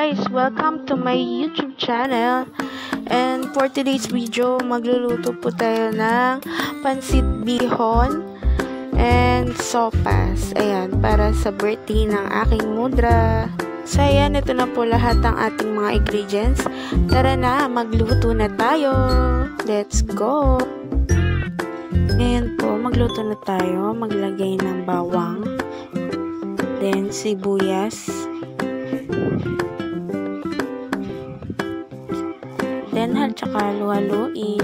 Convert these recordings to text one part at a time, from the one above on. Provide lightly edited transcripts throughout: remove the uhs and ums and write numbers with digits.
guys! Welcome to my YouTube channel. And for today's video, magluluto po tayo ng pansit bihon and sopas. Ayan, para sa birthday ng aking mudra. So ayan, ito na po lahat ng ating mga ingredients. Tara na, magluto na tayo. Let's go! Ngayon po, magluto na tayo. Maglagay ng bawang. Then, sibuyas. Then, tsaka halu-haluin.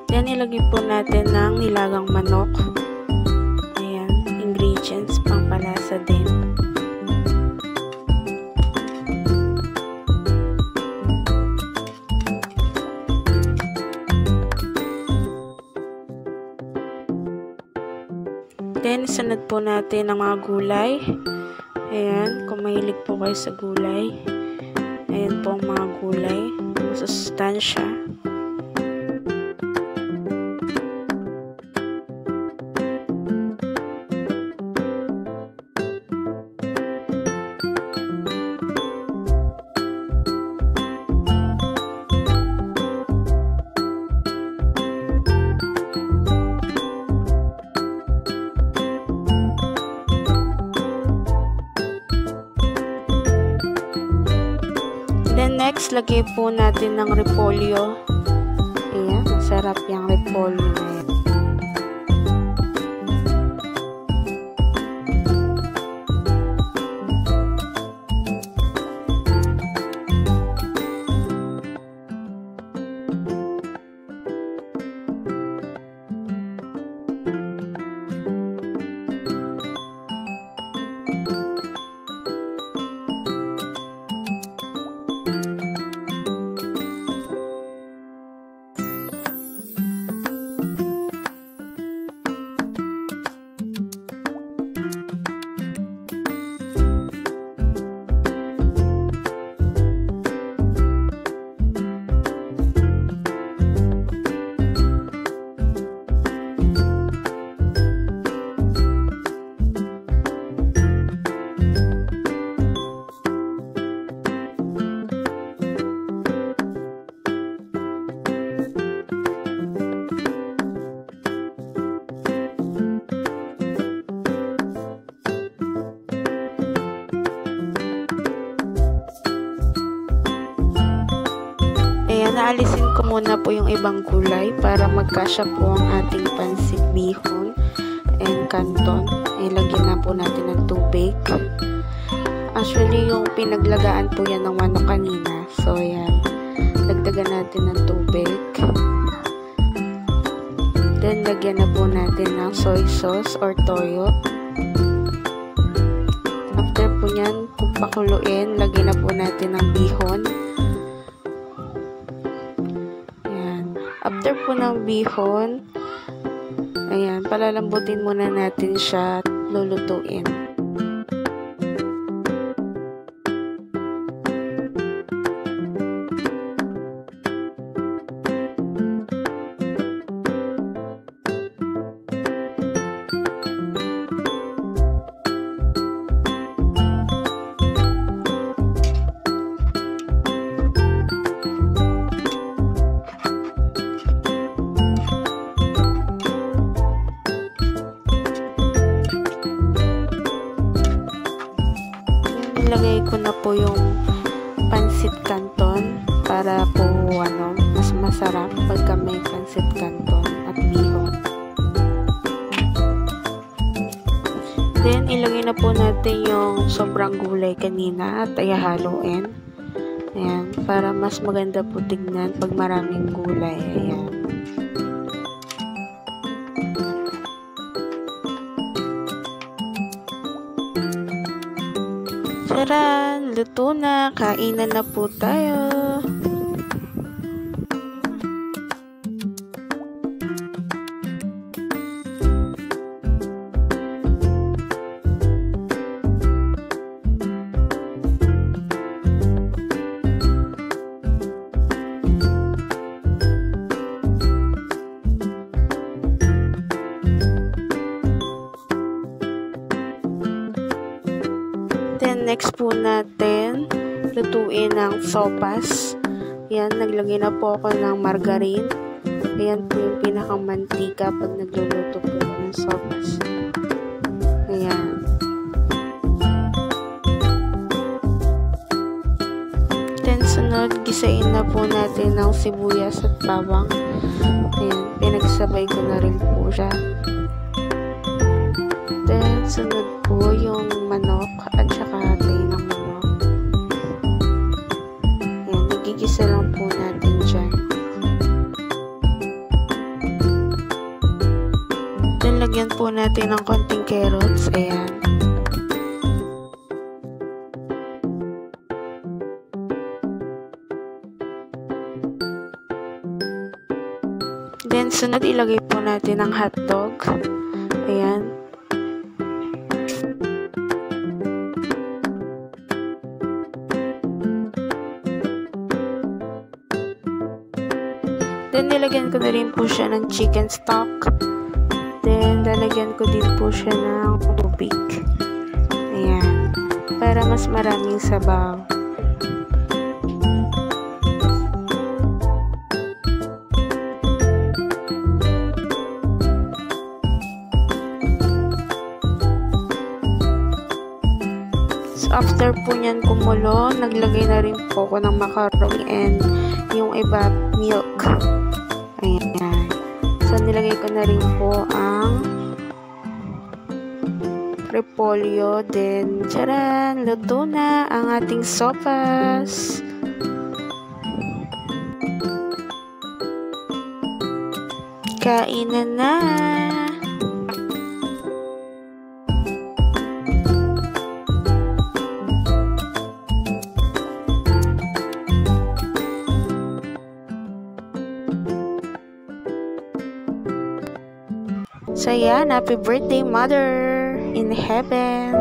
Then, ilagay po natin ng nilagang manok. Ayan, ingredients, pangpalasa din. Then, sunod po natin ang mga gulay. Ayan, kung mahilig po kayo sa gulay. Ayan po ang mga gulay. Masustansya. Then next, lagay po natin ng repolyo. Ayan, masarap yung repolyo na yan. Ayan, naalisin ko muna po yung ibang gulay para magkasya po ang ating pansit bihon and canton. Ilagyan na po natin ng tubig. Actually, yung pinaglagaan po yan ng manok kanina. So, ayan. Dagdagan natin ng tubig. Then, lagyan na po natin ng soy sauce or toyo. After po yan, kung pakuluin, lagyan na po natin ng bihon. After po ng bihon, ayan, palalambutin muna natin siya at lulutuin. Ilagay ko na po yung pansit canton para po mas masarap pagka may pansit canton at bihon. Then ilagay na po natin yung sobrang gulay kanina at haluin. Ayan, para mas maganda po tignan pag maraming gulay. Ayan. Tara, luto na. Kainan na po tayo. Then, next po natin, lutuin ang sopas. Ayan, naglagay na po ako ng margarine. Ayan po yung pinakamantika pag nagluluto po ng sopas. Ayan. Then, sunod, gisain na po natin ng sibuyas at bawang. Ayan, pinagsabay ko na rin po siya. Then, sunod po yung manok at saka tayo ng manok. Ayan, nagigisa lang po natin dyan. Then, lagyan po natin ng konting carrots. Ayan. Then, sunod ilagay po natin ang hotdog. Ayan. Then, nilagyan ko na rin po siya ng chicken stock. Then, lalagyan ko din po siya ng tubig. Ayan. Para mas maraming sabaw. So, after po niyan kumulo, naglagay na rin po ako ng macaroni and yung iba milk. Ayan. So, nilagay ko na rin po ang repolyo. Then, tsaran! Luto na ang ating sopas. Kainan na! So, yan. Happy birthday, Mother in heaven.